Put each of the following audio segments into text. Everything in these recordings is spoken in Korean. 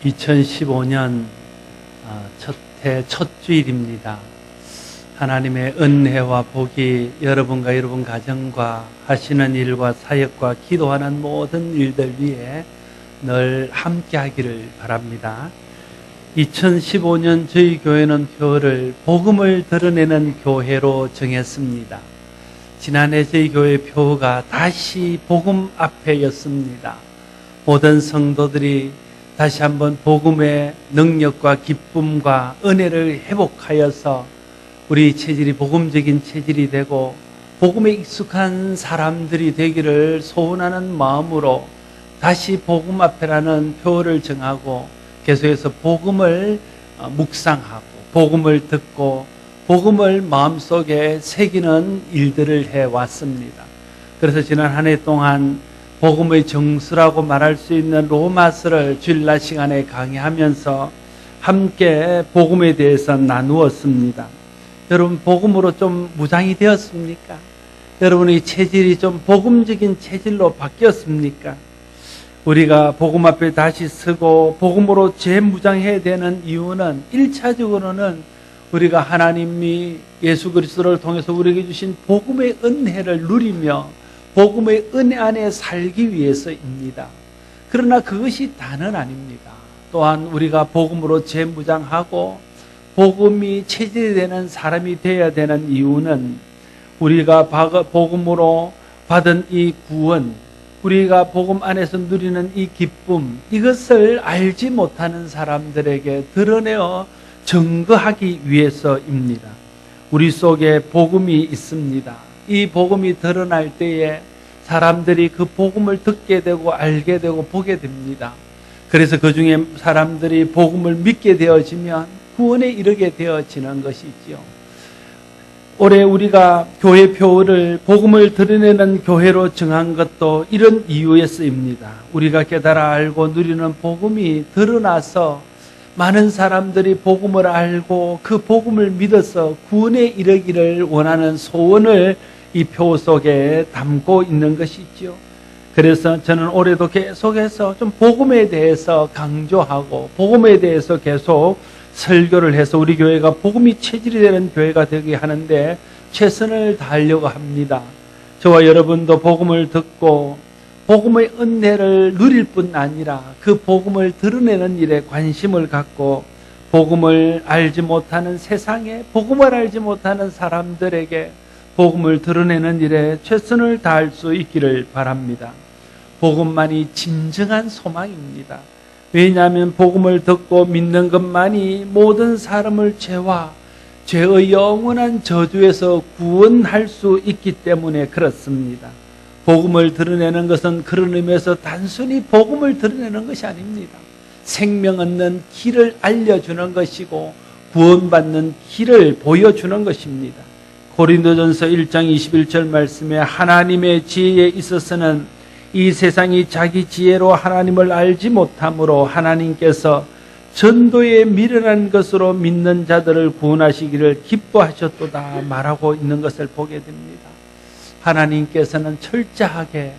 2015년 첫 주일입니다. 하나님의 은혜와 복이 여러분과 여러분 가정과 하시는 일과 사역과 기도하는 모든 일들 위에 늘 함께 하기를 바랍니다. 2015년 저희 교회는 표를 복음을 드러내는 교회로 정했습니다. 지난해 저희 교회 표가 다시 복음 앞에였습니다. 모든 성도들이 다시 한번 복음의 능력과 기쁨과 은혜를 회복하여서 우리 체질이 복음적인 체질이 되고 복음에 익숙한 사람들이 되기를 소원하는 마음으로 다시 복음 앞에라는 표를 정하고 계속해서 복음을 묵상하고 복음을 듣고 복음을 마음속에 새기는 일들을 해왔습니다. 그래서 지난 한 해 동안 복음의 정수라고 말할 수 있는 로마서를 주일날 시간에 강의하면서 함께 복음에 대해서 나누었습니다. 여러분, 복음으로 좀 무장이 되었습니까? 여러분의 체질이 좀 복음적인 체질로 바뀌었습니까? 우리가 복음 앞에 다시 서고 복음으로 재무장해야 되는 이유는 1차적으로는 우리가 하나님이 예수 그리스도를 통해서 우리에게 주신 복음의 은혜를 누리며 복음의 은혜 안에 살기 위해서입니다. 그러나 그것이 다는 아닙니다. 또한 우리가 복음으로 재무장하고 복음이 체질이 되는 사람이 되어야 되는 이유는 우리가 복음으로 받은 이 구원, 우리가 복음 안에서 누리는 이 기쁨, 이것을 알지 못하는 사람들에게 드러내어 증거하기 위해서입니다. 우리 속에 복음이 있습니다. 이 복음이 드러날 때에 사람들이 그 복음을 듣게 되고 알게 되고 보게 됩니다. 그래서 그 중에 사람들이 복음을 믿게 되어지면 구원에 이르게 되어지는 것이지요. 올해 우리가 교회표를 복음을 드러내는 교회로 정한 것도 이런 이유에서입니다. 우리가 깨달아 알고 누리는 복음이 드러나서 많은 사람들이 복음을 알고 그 복음을 믿어서 구원에 이르기를 원하는 소원을 이 표 속에 담고 있는 것이죠. 그래서 저는 올해도 계속해서 좀 복음에 대해서 강조하고 복음에 대해서 계속 설교를 해서 우리 교회가 복음이 체질이 되는 교회가 되게 하는데 최선을 다하려고 합니다. 저와 여러분도 복음을 듣고 복음의 은혜를 누릴 뿐 아니라 그 복음을 드러내는 일에 관심을 갖고 복음을 알지 못하는 세상에 복음을 알지 못하는 사람들에게 복음을 드러내는 일에 최선을 다할 수 있기를 바랍니다. 복음만이 진정한 소망입니다. 왜냐하면 복음을 듣고 믿는 것만이 모든 사람을 죄의 영원한 저주에서 구원할 수 있기 때문에 그렇습니다. 복음을 드러내는 것은 그런 의미에서 단순히 복음을 드러내는 것이 아닙니다. 생명 얻는 길을 알려주는 것이고 구원받는 길을 보여주는 것입니다. 고린도전서 1장 21절 말씀에 하나님의 지혜에 있어서는 이 세상이 자기 지혜로 하나님을 알지 못하므로 하나님께서 전도에 미련한 것으로 믿는 자들을 구원하시기를 기뻐하셨도다 말하고 있는 것을 보게 됩니다. 하나님께서는 철저하게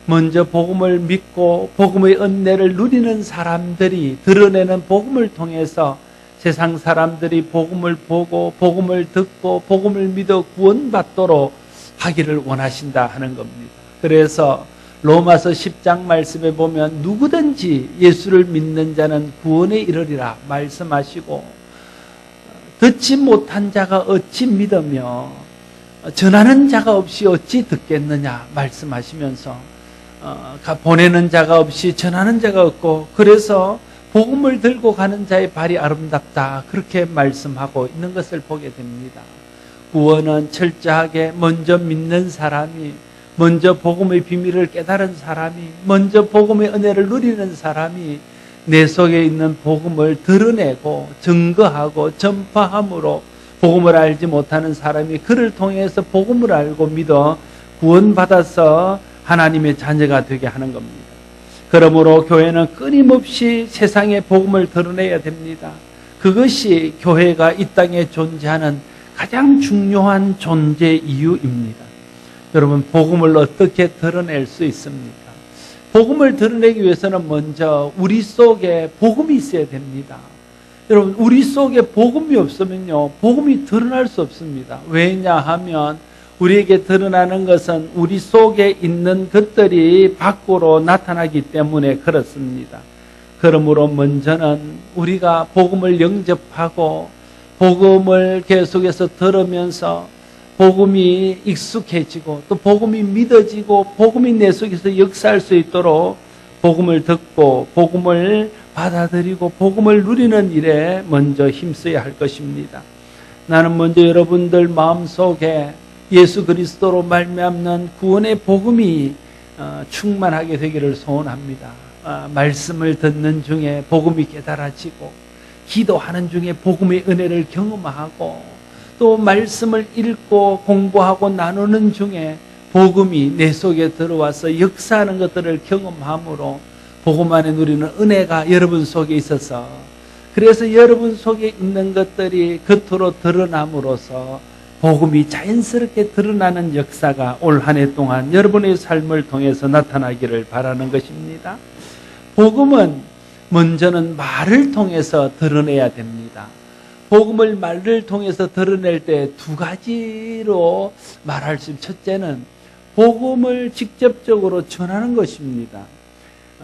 먼저 복음을 믿고 복음의 은혜를 누리는 사람들이 드러내는 복음을 통해서 세상 사람들이 복음을 보고 복음을 듣고 복음을 믿어 구원받도록 하기를 원하신다 하는 겁니다. 그래서 로마서 10장 말씀에 보면 누구든지 예수를 믿는 자는 구원에 이르리라 말씀하시고 듣지 못한 자가 어찌 믿으며 전하는 자가 없이 어찌 듣겠느냐 말씀하시면서 보내는 자가 없이 전하는 자가 없고 그래서 복음을 들고 가는 자의 발이 아름답다 그렇게 말씀하고 있는 것을 보게 됩니다. 구원은 철저하게 먼저 믿는 사람이 먼저 복음의 비밀을 깨달은 사람이 먼저 복음의 은혜를 누리는 사람이 내 속에 있는 복음을 드러내고 증거하고 전파함으로 복음을 알지 못하는 사람이 그를 통해서 복음을 알고 믿어 구원받아서 하나님의 자녀가 되게 하는 겁니다. 그러므로 교회는 끊임없이 세상에 복음을 드러내야 됩니다. 그것이 교회가 이 땅에 존재하는 가장 중요한 존재 이유입니다. 여러분, 복음을 어떻게 드러낼 수 있습니까? 복음을 드러내기 위해서는 먼저 우리 속에 복음이 있어야 됩니다. 여러분, 우리 속에 복음이 없으면요, 복음이 드러날 수 없습니다. 왜냐하면 우리에게 드러나는 것은 우리 속에 있는 것들이 밖으로 나타나기 때문에 그렇습니다. 그러므로 먼저는 우리가 복음을 영접하고 복음을 계속해서 들으면서 복음이 익숙해지고 또 복음이 믿어지고 복음이 내 속에서 역사할 수 있도록 복음을 듣고 복음을 받아들이고 복음을 누리는 일에 먼저 힘써야 할 것입니다. 나는 먼저 여러분들 마음속에 예수 그리스도로 말미암는 구원의 복음이 충만하게 되기를 소원합니다. 말씀을 듣는 중에 복음이 깨달아지고 기도하는 중에 복음의 은혜를 경험하고 또 말씀을 읽고 공부하고 나누는 중에 복음이 내 속에 들어와서 역사하는 것들을 경험함으로 복음 안에 누리는 은혜가 여러분 속에 있어서 그래서 여러분 속에 있는 것들이 겉으로 드러남으로써 복음이 자연스럽게 드러나는 역사가 올 한 해 동안 여러분의 삶을 통해서 나타나기를 바라는 것입니다. 복음은 먼저는 말을 통해서 드러내야 됩니다. 복음을 말을 통해서 드러낼 때 두 가지로 말할 수 있습니다. 첫째는 복음을 직접적으로 전하는 것입니다.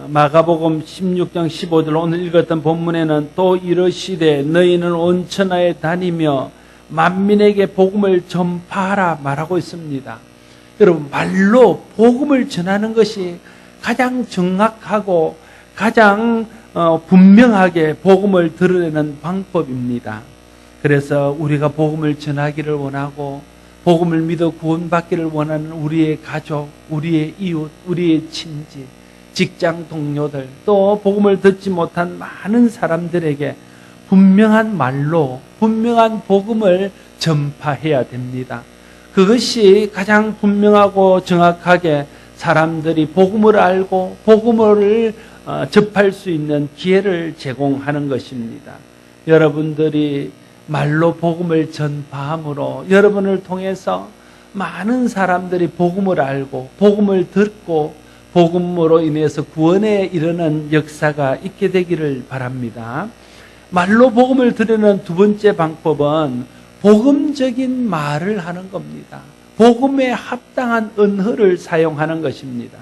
마가복음 16장 15절 오늘 읽었던 본문에는 또 이르시되 너희는 온 천하에 다니며 만민에게 복음을 전파하라 말하고 있습니다. 여러분, 말로 복음을 전하는 것이 가장 정확하고 가장 분명하게 복음을 드러내는 방법입니다. 그래서 우리가 복음을 전하기를 원하고 복음을 믿어 구원받기를 원하는 우리의 가족, 우리의 이웃, 우리의 친지, 직장 동료들, 또 복음을 듣지 못한 많은 사람들에게 분명한 말로 분명한 복음을 전파해야 됩니다. 그것이 가장 분명하고 정확하게 사람들이 복음을 알고 복음을 접할 수 있는 기회를 제공하는 것입니다. 여러분들이 말로 복음을 전파함으로 여러분을 통해서 많은 사람들이 복음을 알고 복음을 듣고 복음으로 인해서 구원에 이르는 역사가 있게 되기를 바랍니다. 말로 복음을 드리는 두 번째 방법은 복음적인 말을 하는 겁니다. 복음에 합당한 언어를 사용하는 것입니다.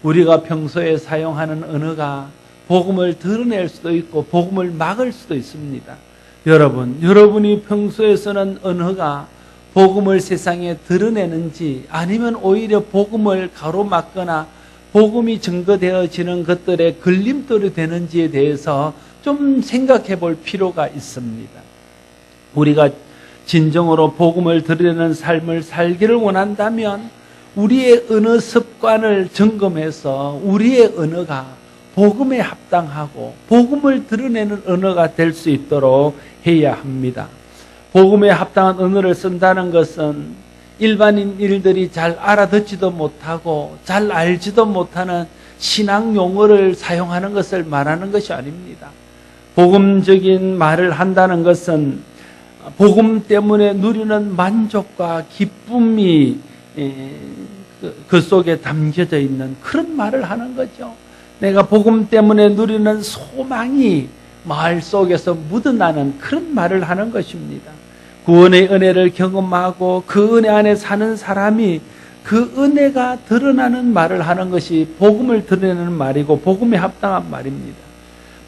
우리가 평소에 사용하는 언어가 복음을 드러낼 수도 있고 복음을 막을 수도 있습니다. 여러분이 평소에 쓰는 언어가 복음을 세상에 드러내는지 아니면 오히려 복음을 가로막거나 복음이 증거되어지는 것들의 걸림돌이 되는지에 대해서 좀 생각해 볼 필요가 있습니다. 우리가 진정으로 복음을 드러내는 삶을 살기를 원한다면 우리의 언어 습관을 점검해서 우리의 언어가 복음에 합당하고 복음을 드러내는 언어가 될 수 있도록 해야 합니다. 복음에 합당한 언어를 쓴다는 것은 일반인들이 잘 알아듣지도 못하고 잘 알지도 못하는 신앙 용어를 사용하는 것을 말하는 것이 아닙니다. 복음적인 말을 한다는 것은 복음 때문에 누리는 만족과 기쁨이 그 속에 담겨져 있는 그런 말을 하는 거죠. 내가 복음 때문에 누리는 소망이 마을 속에서 묻어나는 그런 말을 하는 것입니다. 구원의 은혜를 경험하고 그 은혜 안에 사는 사람이 그 은혜가 드러나는 말을 하는 것이 복음을 드러내는 말이고 복음에 합당한 말입니다.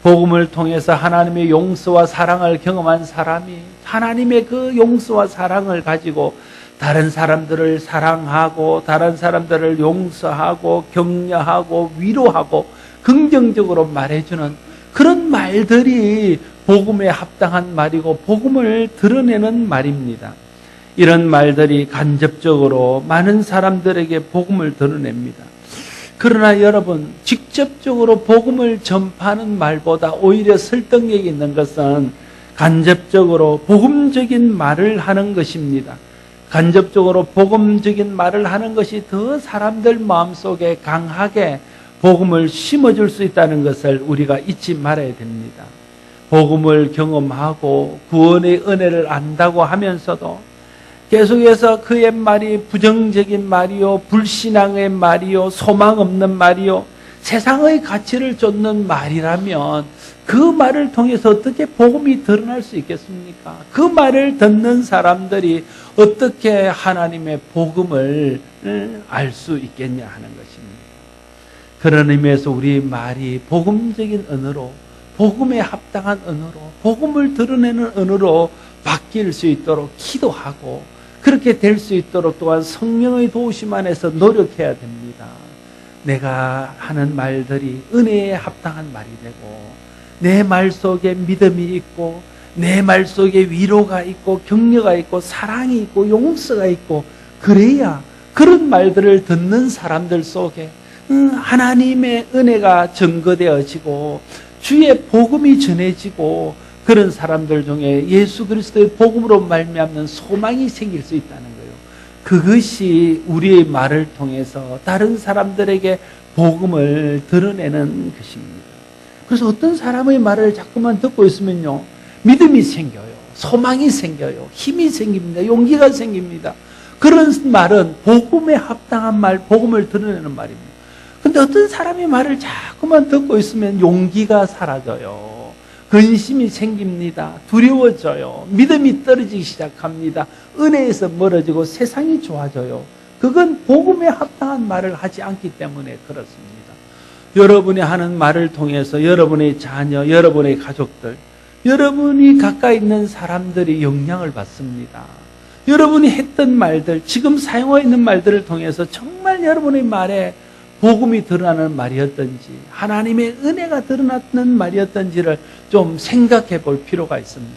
복음을 통해서 하나님의 용서와 사랑을 경험한 사람이 하나님의 그 용서와 사랑을 가지고 다른 사람들을 사랑하고 다른 사람들을 용서하고 격려하고 위로하고 긍정적으로 말해주는 그런 말들이 복음에 합당한 말이고 복음을 드러내는 말입니다. 이런 말들이 간접적으로 많은 사람들에게 복음을 드러냅니다. 그러나 여러분, 직접적으로 복음을 전파하는 말보다 오히려 설득력이 있는 것은 간접적으로 복음적인 말을 하는 것입니다. 간접적으로 복음적인 말을 하는 것이 더 사람들 마음속에 강하게 복음을 심어줄 수 있다는 것을 우리가 잊지 말아야 됩니다. 복음을 경험하고 구원의 은혜를 안다고 하면서도 계속해서 그의 말이 부정적인 말이요, 불신앙의 말이요, 소망 없는 말이요, 세상의 가치를 쫓는 말이라면 그 말을 통해서 어떻게 복음이 드러날 수 있겠습니까? 그 말을 듣는 사람들이 어떻게 하나님의 복음을 알 수 있겠냐 하는 것입니다. 그런 의미에서 우리 말이 복음적인 언어로, 복음에 합당한 언어로, 복음을 드러내는 언어로 바뀔 수 있도록 기도하고, 그렇게 될 수 있도록 또한 성령의 도우심 안에서 노력해야 됩니다. 내가 하는 말들이 은혜에 합당한 말이 되고, 내 말 속에 믿음이 있고, 내 말 속에 위로가 있고, 격려가 있고, 사랑이 있고, 용서가 있고, 그래야 그런 말들을 듣는 사람들 속에 하나님의 은혜가 증거되어지고 주의 복음이 전해지고, 그런 사람들 중에 예수 그리스도의 복음으로 말미암는 소망이 생길 수 있다는 거예요. 그것이 우리의 말을 통해서 다른 사람들에게 복음을 드러내는 것입니다. 그래서 어떤 사람의 말을 자꾸만 듣고 있으면요, 믿음이 생겨요. 소망이 생겨요. 힘이 생깁니다. 용기가 생깁니다. 그런 말은 복음에 합당한 말, 복음을 드러내는 말입니다. 근데 어떤 사람의 말을 자꾸만 듣고 있으면 용기가 사라져요. 근심이 생깁니다. 두려워져요. 믿음이 떨어지기 시작합니다. 은혜에서 멀어지고 세상이 좋아져요. 그건 복음에 합당한 말을 하지 않기 때문에 그렇습니다. 여러분이 하는 말을 통해서 여러분의 자녀, 여러분의 가족들, 여러분이 가까이 있는 사람들이 영향을 받습니다. 여러분이 했던 말들, 지금 사용하고 있는 말들을 통해서 정말 여러분의 말에 복음이 드러나는 말이었던지, 하나님의 은혜가 드러나는 말이었던지를 좀 생각해 볼 필요가 있습니다.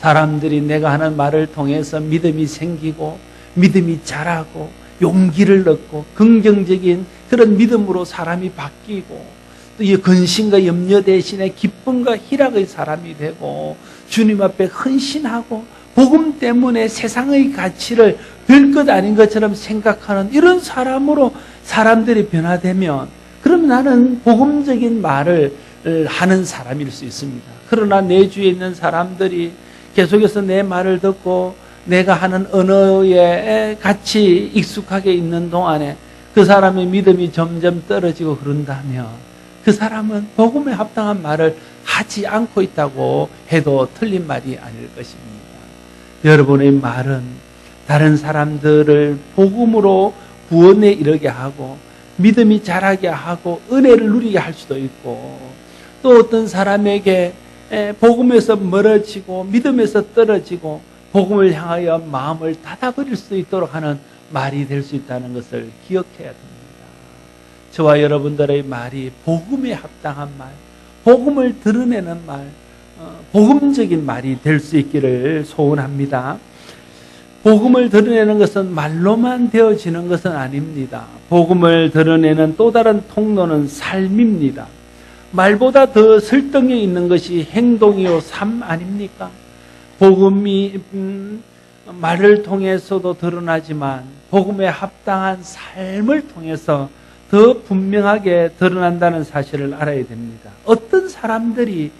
사람들이 내가 하는 말을 통해서 믿음이 생기고, 믿음이 자라고, 용기를 얻고, 긍정적인 그런 믿음으로 사람이 바뀌고, 또 이 근심과 염려 대신에 기쁨과 희락의 사람이 되고, 주님 앞에 헌신하고, 복음 때문에 세상의 가치를 별것 아닌 것처럼 생각하는 이런 사람으로 사람들이 변화되면, 그럼 나는 복음적인 말을 하는 사람일 수 있습니다. 그러나 내 주위에 있는 사람들이 계속해서 내 말을 듣고 내가 하는 언어에 같이 익숙하게 있는 동안에 그 사람의 믿음이 점점 떨어지고 그런다면 그 사람은 복음에 합당한 말을 하지 않고 있다고 해도 틀린 말이 아닐 것입니다. 여러분의 말은 다른 사람들을 복음으로 구원에 이르게 하고 믿음이 자라게 하고 은혜를 누리게 할 수도 있고, 또 어떤 사람에게 복음에서 멀어지고 믿음에서 떨어지고 복음을 향하여 마음을 닫아버릴 수 있도록 하는 말이 될 수 있다는 것을 기억해야 됩니다. 저와 여러분들의 말이 복음에 합당한 말, 복음을 드러내는 말, 복음적인 말이 될 수 있기를 소원합니다. 복음을 드러내는 것은 말로만 되어지는 것은 아닙니다. 복음을 드러내는 또 다른 통로는 삶입니다. 말보다 더 설득력 있는 것이 행동이요 삶 아닙니까? 복음이 말을 통해서도 드러나지만 복음에 합당한 삶을 통해서 더 분명하게 드러난다는 사실을 알아야 됩니다. 어떤 사람들이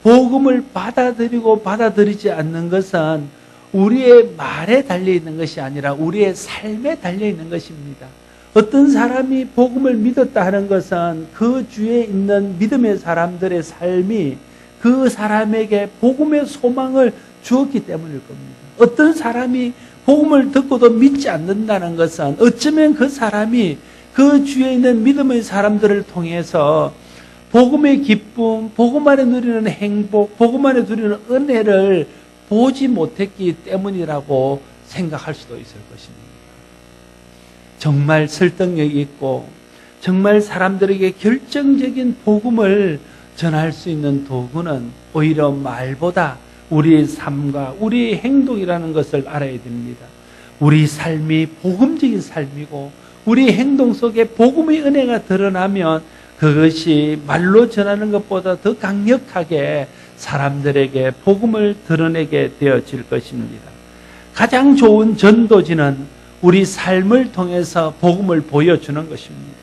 복음을 받아들이고 받아들이지 않는 것은 우리의 말에 달려있는 것이 아니라 우리의 삶에 달려있는 것입니다. 어떤 사람이 복음을 믿었다 하는 것은 그 주위에 있는 믿음의 사람들의 삶이 그 사람에게 복음의 소망을 주었기 때문일 겁니다. 어떤 사람이 복음을 듣고도 믿지 않는다는 것은 어쩌면 그 사람이 그 주위에 있는 믿음의 사람들을 통해서 복음의 기쁨, 복음 안에 누리는 행복, 복음 안에 누리는 은혜를 보지 못했기 때문이라고 생각할 수도 있을 것입니다. 정말 설득력이 있고 정말 사람들에게 결정적인 복음을 전할 수 있는 도구는 오히려 말보다 우리의 삶과 우리의 행동이라는 것을 알아야 됩니다. 우리 삶이 복음적인 삶이고 우리 행동 속에 복음의 은혜가 드러나면 그것이 말로 전하는 것보다 더 강력하게 사람들에게 복음을 드러내게 되어질 것입니다. 가장 좋은 전도지는 우리 삶을 통해서 복음을 보여주는 것입니다.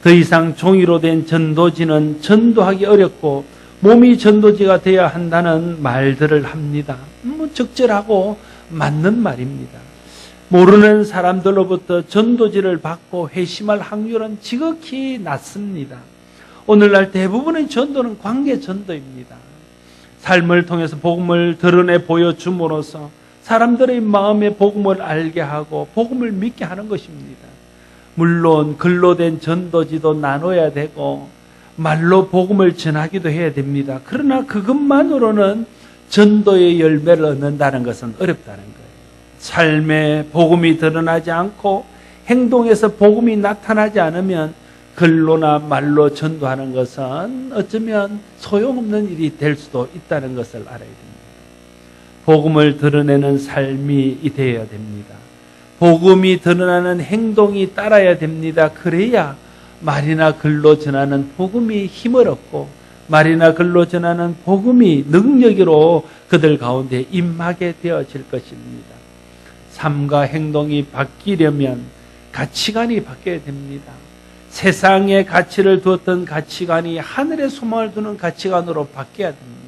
더 이상 종이로 된 전도지는 전도하기 어렵고 몸이 전도지가 되어야 한다는 말들을 합니다. 적절하고 맞는 말입니다. 모르는 사람들로부터 전도지를 받고 회심할 확률은 지극히 낮습니다. 오늘날 대부분의 전도는 관계 전도입니다. 삶을 통해서 복음을 드러내 보여줌으로써 사람들의 마음에 복음을 알게 하고 복음을 믿게 하는 것입니다. 물론 글로 된 전도지도 나눠야 되고 말로 복음을 전하기도 해야 됩니다. 그러나 그것만으로는 전도의 열매를 얻는다는 것은 어렵다는 거예요. 삶에 복음이 드러나지 않고 행동에서 복음이 나타나지 않으면 글로나 말로 전도하는 것은 어쩌면 소용없는 일이 될 수도 있다는 것을 알아야 됩니다. 복음을 드러내는 삶이 되어야 됩니다. 복음이 드러나는 행동이 따라야 됩니다. 그래야 말이나 글로 전하는 복음이 힘을 얻고 말이나 글로 전하는 복음이 능력으로 그들 가운데 임하게 되어질 것입니다. 삶과 행동이 바뀌려면 가치관이 바뀌어야 됩니다. 세상의 가치를 두었던 가치관이 하늘의 소망을 두는 가치관으로 바뀌어야 됩니다.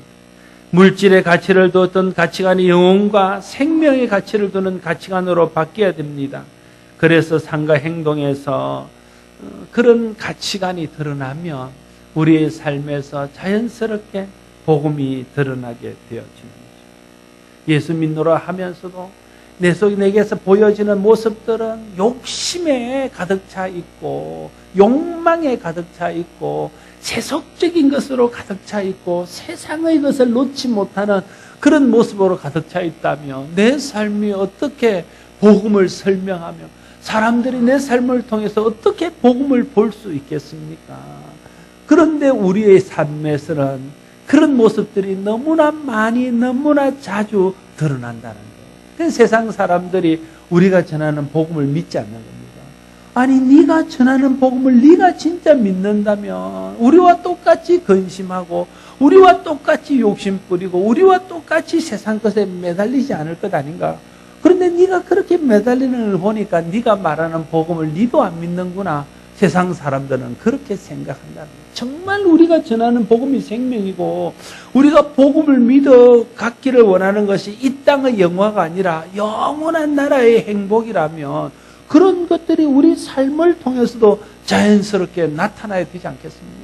물질의 가치를 두었던 가치관이 영혼과 생명의 가치를 두는 가치관으로 바뀌어야 됩니다. 그래서 삶과 행동에서 그런 가치관이 드러나면 우리의 삶에서 자연스럽게 복음이 드러나게 되어지는 거죠. 예수 믿노라 하면서도 내게서 보여지는 모습들은 욕심에 가득 차 있고 욕망에 가득 차 있고 세속적인 것으로 가득 차 있고 세상의 것을 놓지 못하는 그런 모습으로 가득 차 있다면 내 삶이 어떻게 복음을 설명하며 사람들이 내 삶을 통해서 어떻게 복음을 볼 수 있겠습니까? 그런데 우리의 삶에서는 그런 모습들이 너무나 많이 너무나 자주 드러난다는 거예요. 세상 사람들이 우리가 전하는 복음을 믿지 않는 겁니다. 아니 네가 전하는 복음을 네가 진짜 믿는다면 우리와 똑같이 근심하고 우리와 똑같이 욕심 부리고 우리와 똑같이 세상 것에 매달리지 않을 것 아닌가? 그런데 네가 그렇게 매달리는 걸 보니까 네가 말하는 복음을 네도 안 믿는구나. 세상 사람들은 그렇게 생각한다는 거예요. 정말 우리가 전하는 복음이 생명이고 우리가 복음을 믿어 갖기를 원하는 것이 이 땅의 영화가 아니라 영원한 나라의 행복이라면 그런 것들이 우리 삶을 통해서도 자연스럽게 나타나야 되지 않겠습니까?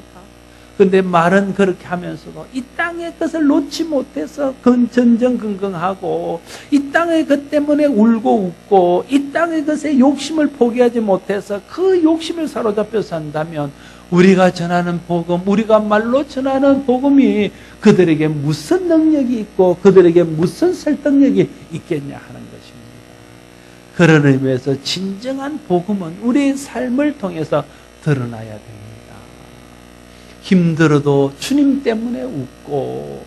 그런데 말은 그렇게 하면서도 이 땅의 것을 놓지 못해서 전전긍긍하고 이 땅의 것 때문에 울고 웃고 이 땅의 것에 욕심을 포기하지 못해서 그 욕심을 사로잡혀 산다면 우리가 전하는 복음, 우리가 말로 전하는 복음이 그들에게 무슨 능력이 있고 그들에게 무슨 설득력이 있겠냐 하는 것입니다. 그런 의미에서 진정한 복음은 우리의 삶을 통해서 드러나야 됩니다. 힘들어도 주님 때문에 웃고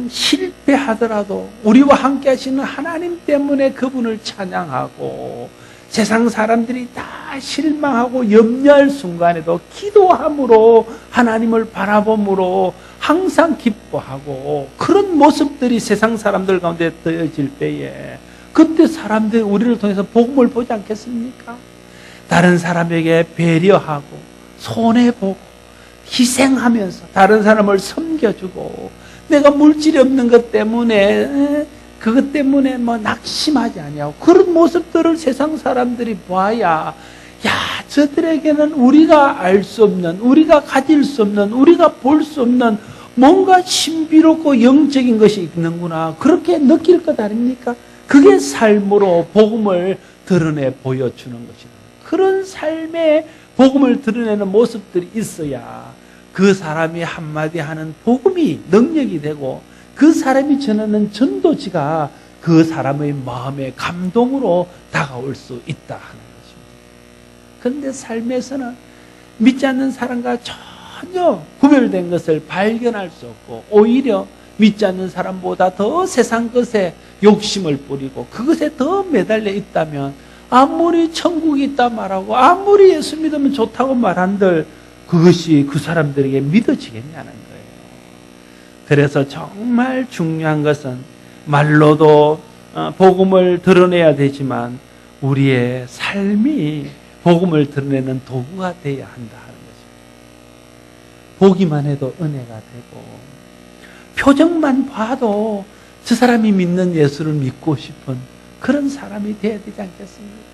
실패하더라도 우리와 함께 하시는 하나님 때문에 그분을 찬양하고 세상 사람들이 다 실망하고 염려할 순간에도 기도함으로 하나님을 바라봄으로 항상 기뻐하고 그런 모습들이 세상 사람들 가운데 되어질 때에 그때 사람들이 우리를 통해서 복음을 보지 않겠습니까? 다른 사람에게 배려하고 손해보고 희생하면서 다른 사람을 섬겨주고 내가 물질이 없는 것 때문에 그것 때문에 낙심하지 아니하고 그런 모습들을 세상 사람들이 봐야 야 저들에게는 우리가 알 수 없는 우리가 가질 수 없는 우리가 볼 수 없는 뭔가 신비롭고 영적인 것이 있는구나 그렇게 느낄 것 아닙니까? 그게 삶으로 복음을 드러내 보여주는 것이다. 그런 삶에 복음을 드러내는 모습들이 있어야 그 사람이 한마디 하는 복음이 능력이 되고 그 사람이 전하는 전도지가 그 사람의 마음의 감동으로 다가올 수 있다 하는 것입니다. 그런데 삶에서는 믿지 않는 사람과 전혀 구별된 것을 발견할 수 없고 오히려 믿지 않는 사람보다 더 세상 것에 욕심을 부리고 그것에 더 매달려 있다면 아무리 천국이 있다 말하고 아무리 예수 믿으면 좋다고 말한들 그것이 그 사람들에게 믿어지겠냐는 거예요. 그래서 정말 중요한 것은 말로도 복음을 드러내야 되지만 우리의 삶이 복음을 드러내는 도구가 되어야 한다 하는 것입니다. 보기만 해도 은혜가 되고 표정만 봐도 저 사람이 믿는 예수를 믿고 싶은 그런 사람이 되어야 되지 않겠습니까?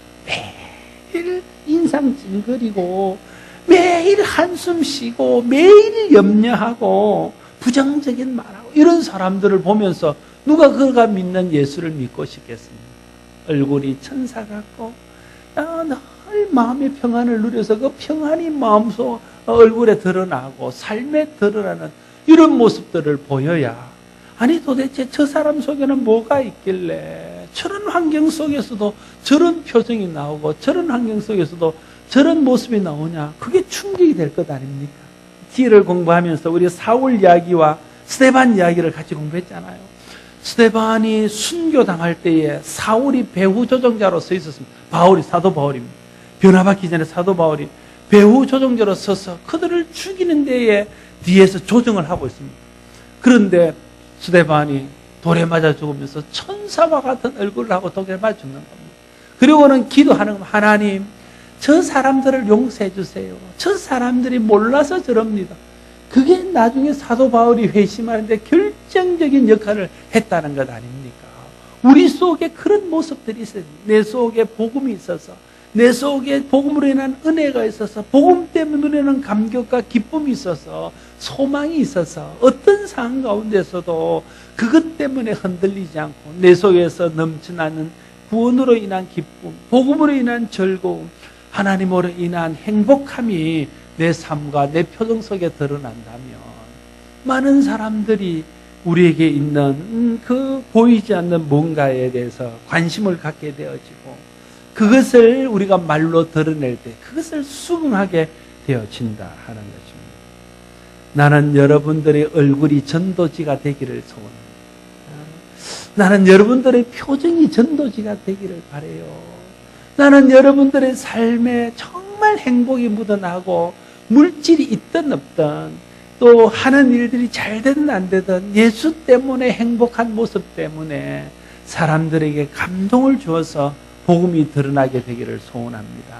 매일 인상 찡그리고 매일 한숨 쉬고 매일 염려하고 부정적인 말하고 이런 사람들을 보면서 누가 그가 믿는 예수를 믿고 싶겠습니까? 얼굴이 천사 같고 늘 마음의 평안을 누려서 그 평안이 마음속 얼굴에 드러나고 삶에 드러나는 이런 모습들을 보여야, 아니 도대체 저 사람 속에는 뭐가 있길래 저런 환경 속에서도 저런 표정이 나오고 저런 환경 속에서도 저런 모습이 나오냐, 그게 충격이 될 것 아닙니까? 기를 공부하면서 우리 사울 이야기와 스데반 이야기를 같이 공부했잖아요. 스데반이 순교당할 때에 사울이 배후 조종자로 서 있었습니다. 사도 바울입니다. 변화받기 전에 사도 바울이 배후 조종자로 서서 그들을 죽이는 데에 뒤에서 조정을 하고 있습니다. 그런데 스데반이 돌에 맞아 죽으면서 천사와 같은 얼굴을 하고 돌에 맞아 죽는 겁니다. 그리고는 기도하는 겁니다. 하나님, 저 사람들을 용서해 주세요. 저 사람들이 몰라서 저럽니다. 그게 나중에 사도 바울이 회심하는데 결정적인 역할을 했다는 것 아닙니까? 우리 속에 그런 모습들이 있어요. 내 속에 복음이 있어서, 내 속에 복음으로 인한 은혜가 있어서, 복음 때문에 인한 감격과 기쁨이 있어서, 소망이 있어서 어떤 상황 가운데서도 그것 때문에 흔들리지 않고 내 속에서 넘쳐나는 구원으로 인한 기쁨, 복음으로 인한 즐거움, 하나님으로 인한 행복함이 내 삶과 내 표정 속에 드러난다면 많은 사람들이 우리에게 있는 그 보이지 않는 뭔가에 대해서 관심을 갖게 되어지고 그것을 우리가 말로 드러낼 때 그것을 수긍하게 되어진다 하는 것입니다. 나는 여러분들의 얼굴이 전도지가 되기를 소원합니다. 나는 여러분들의 표정이 전도지가 되기를 바라요. 나는 여러분들의 삶에 정말 행복이 묻어나고 물질이 있든 없든 또 하는 일들이 잘 되든 안 되든 예수 때문에 행복한 모습 때문에 사람들에게 감동을 주어서 복음이 드러나게 되기를 소원합니다.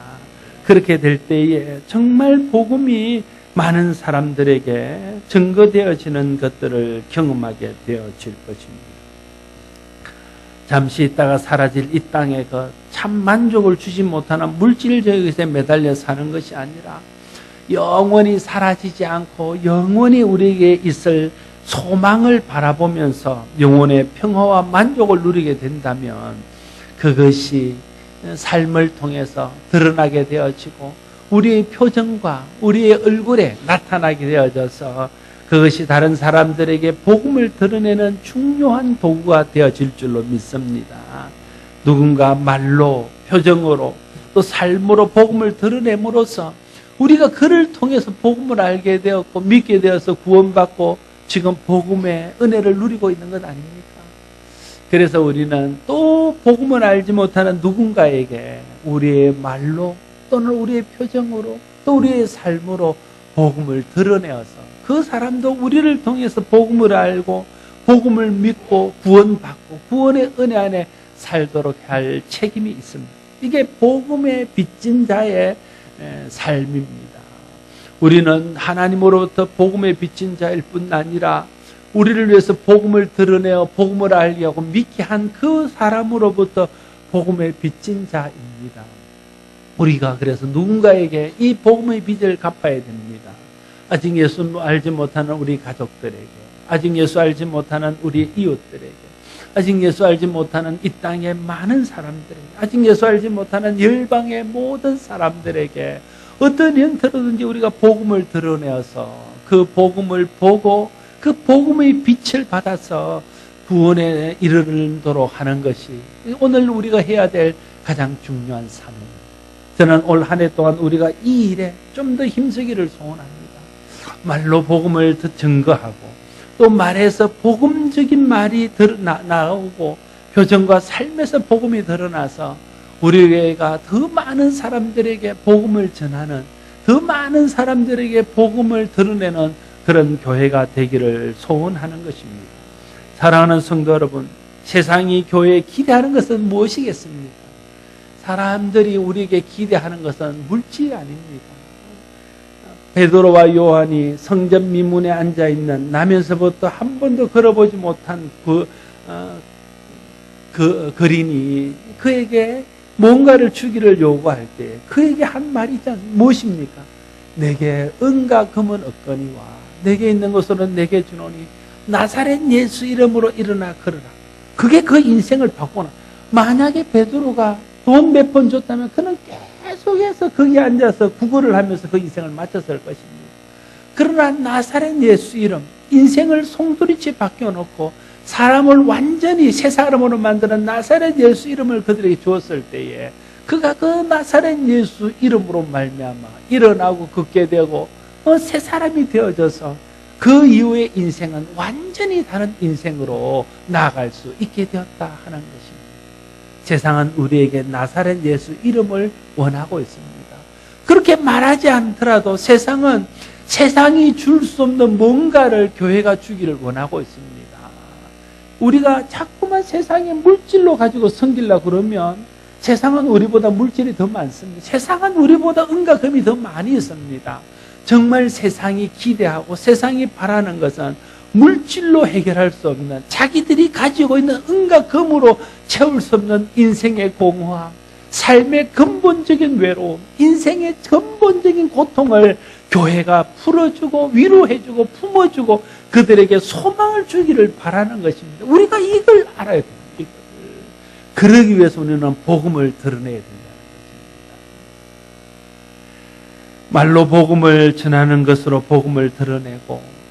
그렇게 될 때에 정말 복음이 많은 사람들에게 증거되어지는 것들을 경험하게 되어질 것입니다. 잠시 있다가 사라질 이 땅에 그 참 만족을 주지 못하는 물질적인 것에 매달려 사는 것이 아니라 영원히 사라지지 않고 영원히 우리에게 있을 소망을 바라보면서 영혼의 평화와 만족을 누리게 된다면 그것이 삶을 통해서 드러나게 되어지고 우리의 표정과 우리의 얼굴에 나타나게 되어져서 그것이 다른 사람들에게 복음을 드러내는 중요한 도구가 되어질 줄로 믿습니다. 누군가 말로, 표정으로, 또 삶으로 복음을 드러냄으로써 우리가 그를 통해서 복음을 알게 되었고 믿게 되어서 구원받고 지금 복음의 은혜를 누리고 있는 것 아닙니까? 그래서 우리는 또 복음을 알지 못하는 누군가에게 우리의 말로 또는 우리의 표정으로 또 우리의 삶으로 복음을 드러내어서 그 사람도 우리를 통해서 복음을 알고 복음을 믿고 구원받고 구원의 은혜 안에 살도록 할 책임이 있습니다. 이게 복음의 빚진 자의 삶입니다. 우리는 하나님으로부터 복음의 빚진 자일 뿐 아니라 우리를 위해서 복음을 드러내어 복음을 알게 하고 믿게 한 그 사람으로부터 복음의 빚진 자입니다. 우리가 그래서 누군가에게 이 복음의 빚을 갚아야 됩니다. 아직 예수 알지 못하는 우리 가족들에게, 아직 예수 알지 못하는 우리 이웃들에게, 아직 예수 알지 못하는 이 땅의 많은 사람들에게, 아직 예수 알지 못하는 열방의 모든 사람들에게 어떤 형태로든지 우리가 복음을 드러내어서 그 복음을 보고 그 복음의 빛을 받아서 구원에 이르도록 하는 것이 오늘 우리가 해야 될 가장 중요한 사명입니다. 저는 올 한 해 동안 우리가 이 일에 좀 더 힘쓰기를 소원합니다. 말로 복음을 증거하고 또 말에서 복음적인 말이 나오고 표정과 삶에서 복음이 드러나서 우리 교회가 더 많은 사람들에게 복음을 전하는, 더 많은 사람들에게 복음을 드러내는 그런 교회가 되기를 소원하는 것입니다. 사랑하는 성도 여러분, 세상이 교회에 기대하는 것은 무엇이겠습니까? 사람들이 우리에게 기대하는 것은 물질이 아닙니다. 베드로와 요한이 성전 미문에 앉아있는 나면서부터 한 번도 걸어보지 못한 그 거린이 그에게 뭔가를 주기를 요구할 때 그에게 한 말이 있지 않습니까? 무엇입니까? 내게 은과 금은 없거니와 내게 있는 것으로는 내게 주노니 나사렛 예수 이름으로 일어나 걸으라. 그게 그 인생을 바꾸나. 만약에 베드로가 돈 몇 번 줬다면 그는 계속해서 거기 앉아서 구걸을 하면서 그 인생을 마쳤을 것입니다. 그러나 나사렛 예수 이름, 인생을 송두리째 바뀌어놓고 사람을 완전히 새 사람으로 만드는 나사렛 예수 이름을 그들에게 주었을 때에 그가 그 나사렛 예수 이름으로 말미암아 일어나고 걷게 되고 새 사람이 되어져서 그 이후의 인생은 완전히 다른 인생으로 나아갈 수 있게 되었다 하는 것입니다. 세상은 우리에게 나사렛 예수 이름을 원하고 있습니다. 그렇게 말하지 않더라도 세상은 세상이 줄 수 없는 뭔가를 교회가 주기를 원하고 있습니다. 우리가 자꾸만 세상의 물질로 가지고 섬기려고 그러면 세상은 우리보다 물질이 더 많습니다. 세상은 우리보다 은과 금이 더 많이 있습니다. 정말 세상이 기대하고 세상이 바라는 것은 물질로 해결할 수 없는, 자기들이 가지고 있는 은과 금으로 채울 수 없는 인생의 공허함, 삶의 근본적인 외로움, 인생의 근본적인 고통을 교회가 풀어주고 위로해주고 품어주고 그들에게 소망을 주기를 바라는 것입니다. 우리가 이걸 알아야 됩니다. 그러기 위해서 우리는 복음을 드러내야 된다는 것입니다. 말로 복음을 전하는 것으로 복음을 드러내고,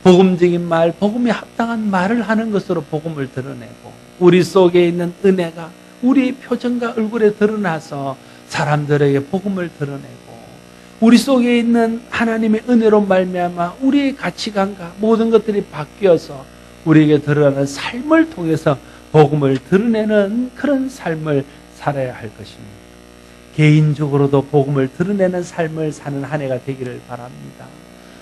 복음적인 말, 복음에 합당한 말을 하는 것으로 복음을 드러내고, 우리 속에 있는 은혜가 우리의 표정과 얼굴에 드러나서 사람들에게 복음을 드러내고, 우리 속에 있는 하나님의 은혜로 말미암아 우리의 가치관과 모든 것들이 바뀌어서 우리에게 드러나는 삶을 통해서 복음을 드러내는 그런 삶을 살아야 할 것입니다. 개인적으로도 복음을 드러내는 삶을 사는 한 해가 되기를 바랍니다.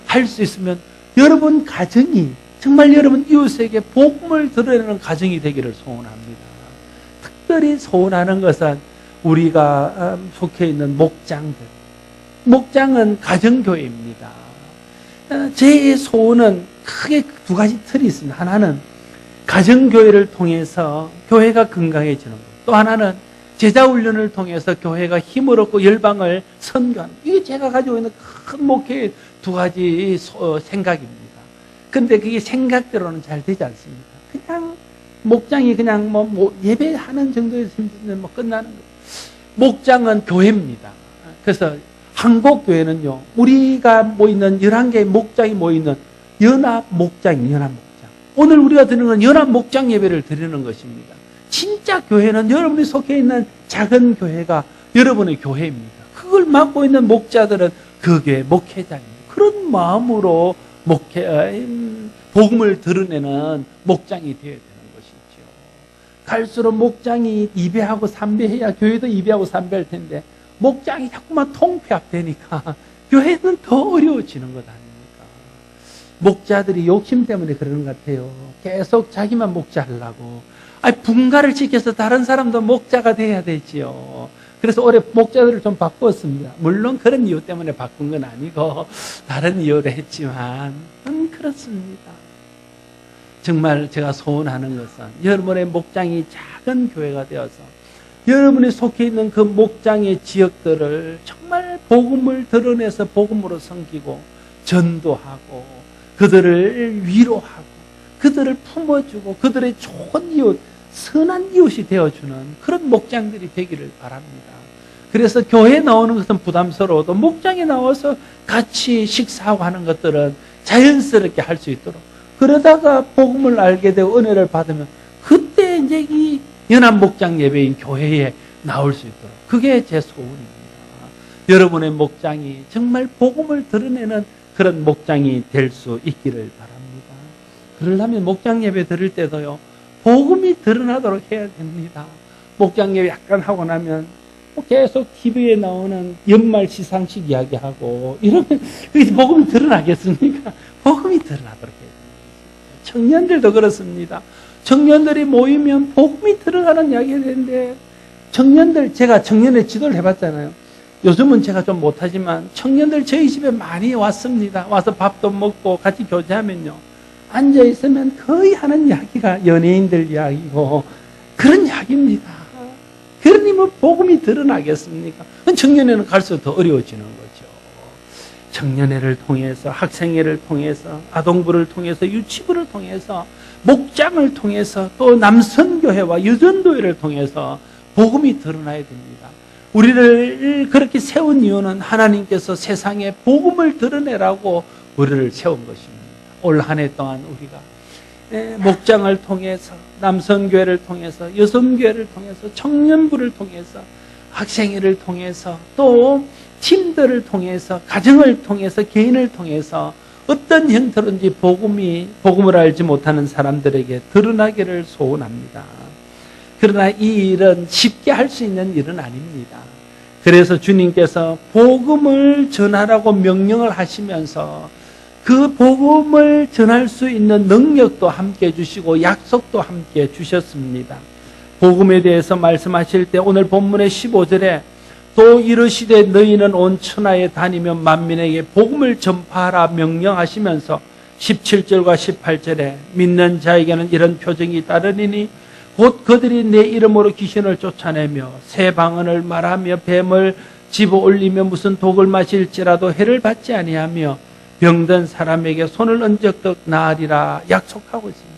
할 수 있으면 여러분 가정이 정말 여러분 이웃에게 복음을 드러내는 가정이 되기를 소원합니다. 특별히 소원하는 것은 우리가 속해 있는 목장들, 목장은 가정교회입니다. 제 소원은 크게 두 가지 틀이 있습니다. 하나는 가정교회를 통해서 교회가 건강해지는 것, 또 하나는 제자훈련을 통해서 교회가 힘을 얻고 열방을 선교하는 것. 이게 제가 가지고 있는 큰 목회의 두 가지 생각입니다. 그런데 그게 생각대로는 잘 되지 않습니다. 그냥 목장이 그냥 예배하는 정도에서 힘들면 끝나는 거예요. 목장은 교회입니다. 그래서 한국교회는요, 우리가 모이는 11개의 목장이 모이는 연합목장입니다. 연합목장. 오늘 우리가 드리는 건 연합목장 예배를 드리는 것입니다. 진짜 교회는 여러분이 속해 있는 작은 교회가 여러분의 교회입니다. 그걸 맡고 있는 목자들은 그 교회 목회자입니다. 그런 마음으로 복음을 드러내는 목장이 되어야 되는 것이죠. 갈수록 목장이 2배하고 3배해야 교회도 2배하고 3배할 텐데 목장이 자꾸만 통폐합되니까 교회는 더 어려워지는 것 아닙니까? 목자들이 욕심 때문에 그러는 것 같아요. 계속 자기만 목자하려고. 분가를 지켜서 다른 사람도 목자가 돼야 되지요. 그래서 올해 목자들을 좀 바꾸었습니다. 물론 그런 이유 때문에 바꾼 건 아니고 다른 이유로 했지만 그렇습니다. 정말 제가 소원하는 것은 여러분의 목장이 작은 교회가 되어서 여러분이 속해 있는 그 목장의 지역들을 정말 복음을 드러내서 복음으로 섬기고 전도하고 그들을 위로하고 그들을 품어주고 그들의 좋은 이웃, 선한 이웃이 되어주는 그런 목장들이 되기를 바랍니다. 그래서 교회에 나오는 것은 부담스러워도 목장에 나와서 같이 식사하고 하는 것들은 자연스럽게 할 수 있도록, 그러다가 복음을 알게 되고 은혜를 받으면 그때 이제 이 연합목장 예배인 교회에 나올 수 있도록, 그게 제 소원입니다. 여러분의 목장이 정말 복음을 드러내는 그런 목장이 될 수 있기를 바랍니다. 그러려면 목장 예배 드릴 때도요, 복음이 드러나도록 해야 됩니다. 목장 예배 약간 하고 나면 계속 TV에 나오는 연말 시상식 이야기하고 이러면 그게 복음이 드러나겠습니까? 복음이 드러나도록 해야 됩니다. 청년들도 그렇습니다. 청년들이 모이면 복음이 들어가는 이야기가 되는데, 청년들, 제가 청년의 지도를 해봤잖아요. 요즘은 제가 좀 못하지만 청년들 저희 집에 많이 왔습니다. 와서 밥도 먹고 같이 교제하면요, 앉아있으면 거의 하는 이야기가 연예인들 이야기고 그런 이야기입니다. 그러니 뭐 복음이 드러나겠습니까? 청년에는 갈수록 더 어려워지는 거죠. 청년회를 통해서, 학생회를 통해서, 아동부를 통해서, 유치부를 통해서, 목장을 통해서, 또 남선교회와 여전도회를 통해서 복음이 드러나야 됩니다. 우리를 그렇게 세운 이유는 하나님께서 세상에 복음을 드러내라고 우리를 세운 것입니다. 올 한 해 동안 우리가 목장을 통해서, 남성교회를 통해서, 여성교회를 통해서, 청년부를 통해서, 학생회를 통해서, 또 팀들을 통해서, 가정을 통해서, 개인을 통해서 어떤 형태로든지 복음을 알지 못하는 사람들에게 드러나기를 소원합니다. 그러나 이 일은 쉽게 할 수 있는 일은 아닙니다. 그래서 주님께서 복음을 전하라고 명령을 하시면서 그 복음을 전할 수 있는 능력도 함께 주시고 약속도 함께 주셨습니다. 복음에 대해서 말씀하실 때 오늘 본문의 15절에 또 이르시되 너희는 온 천하에 다니며 만민에게 복음을 전파하라 명령하시면서 17절과 18절에 믿는 자에게는 이런 표징이 따르리니 곧 그들이 내 이름으로 귀신을 쫓아내며 새 방언을 말하며 뱀을 집어 올리며 무슨 독을 마실지라도 해를 받지 아니하며 병든 사람에게 손을 얹어도 나으리라 약속하고 있습니다.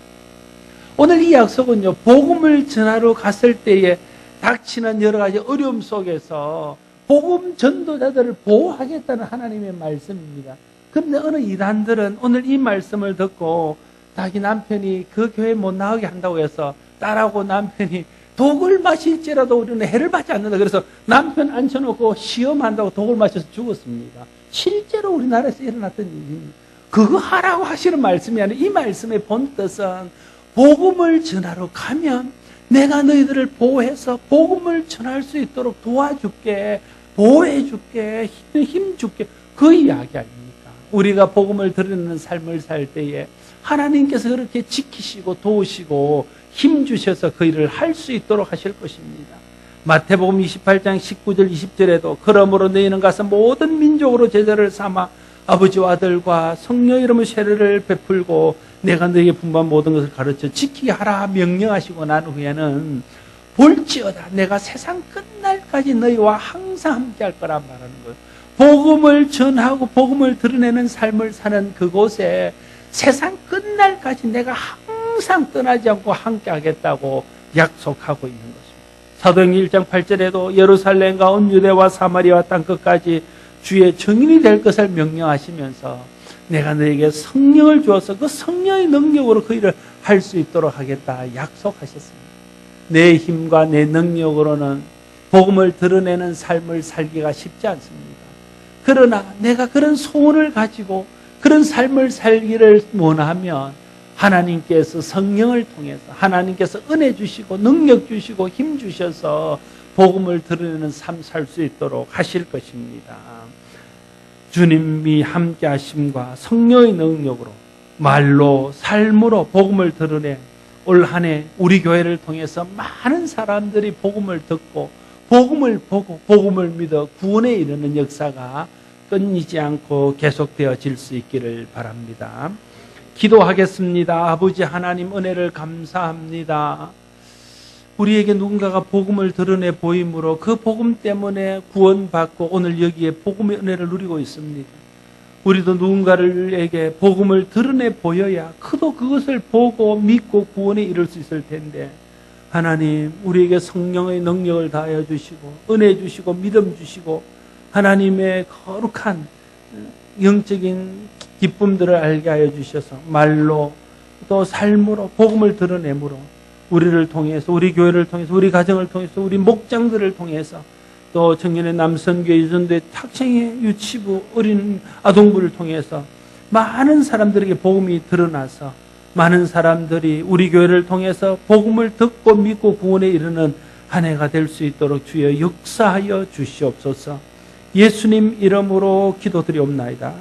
오늘 이 약속은요, 복음을 전하러 갔을 때에 닥치는 여러 가지 어려움 속에서 복음 전도자들을 보호하겠다는 하나님의 말씀입니다. 그런데 어느 이단들은 오늘 이 말씀을 듣고 자기 남편이 그 교회 못 나가게 한다고 해서 딸하고 남편이 독을 마실지라도 우리는 해를 받지 않는다. 그래서 남편 앉혀놓고 시험한다고 독을 마셔서 죽었습니다. 실제로 우리나라에서 일어났던 일입니다. 그거 하라고 하시는 말씀이 아니라 이 말씀의 본뜻은 복음을 전하러 가면 내가 너희들을 보호해서 복음을 전할 수 있도록 도와줄게, 보호해줄게, 힘줄게, 그 이야기 아닙니까? 우리가 복음을 드리는 삶을 살 때에 하나님께서 그렇게 지키시고 도우시고 힘주셔서 그 일을 할 수 있도록 하실 것입니다. 마태복음 28장 19절 20절에도 그러므로 너희는 가서 모든 민족으로 제자를 삼아 아버지와 아들과 성령 이름의 세례를 베풀고 내가 너희에게 분부한 모든 것을 가르쳐 지키게 하라 명령하시고 난 후에는 볼지어다 내가 세상 끝날까지 너희와 항상 함께 할 거라 말하는 거예요. 복음을 전하고 복음을 드러내는 삶을 사는 그곳에 세상 끝날까지 내가 항상 떠나지 않고 함께 하겠다고 약속하고 있는 것입니다. 사도행전 1장 8절에도 예루살렘과 온 유대와 사마리아 땅끝까지 주의 증인이 될 것을 명령하시면서 내가 너에게 성령을 주어서 그 성령의 능력으로 그 일을 할 수 있도록 하겠다 약속하셨습니다. 내 힘과 내 능력으로는 복음을 드러내는 삶을 살기가 쉽지 않습니다. 그러나 내가 그런 소원을 가지고 그런 삶을 살기를 원하면 하나님께서 성령을 통해서 하나님께서 은혜 주시고 능력 주시고 힘 주셔서 복음을 드러내는 삶 살 수 있도록 하실 것입니다. 주님이 함께 하심과 성령의 능력으로 말로 삶으로 복음을 드러내 올 한 해 우리 교회를 통해서 많은 사람들이 복음을 듣고 복음을 보고 복음을 믿어 구원에 이르는 역사가 끊이지 않고 계속되어질 수 있기를 바랍니다. 기도하겠습니다. 아버지 하나님 은혜를 감사합니다. 우리에게 누군가가 복음을 드러내 보임으로 그 복음 때문에 구원받고 오늘 여기에 복음의 은혜를 누리고 있습니다. 우리도 누군가에게 복음을 드러내 보여야 그도 그것을 보고 믿고 구원에 이를 수 있을 텐데 하나님 우리에게 성령의 능력을 다하여 주시고 은혜 주시고 믿음 주시고 하나님의 거룩한 영적인 기쁨들을 알게 하여 주셔서 말로 또 삶으로 복음을 드러내므로 우리를 통해서 우리 교회를 통해서 우리 가정을 통해서 우리 목장들을 통해서 또 청년의 남선교회 유전대 학생회 유치부 어린 아동부를 통해서 많은 사람들에게 복음이 드러나서 많은 사람들이 우리 교회를 통해서 복음을 듣고 믿고 구원에 이르는 한 해가 될 수 있도록 주여 역사하여 주시옵소서. 예수님 이름으로 기도드리옵나이다.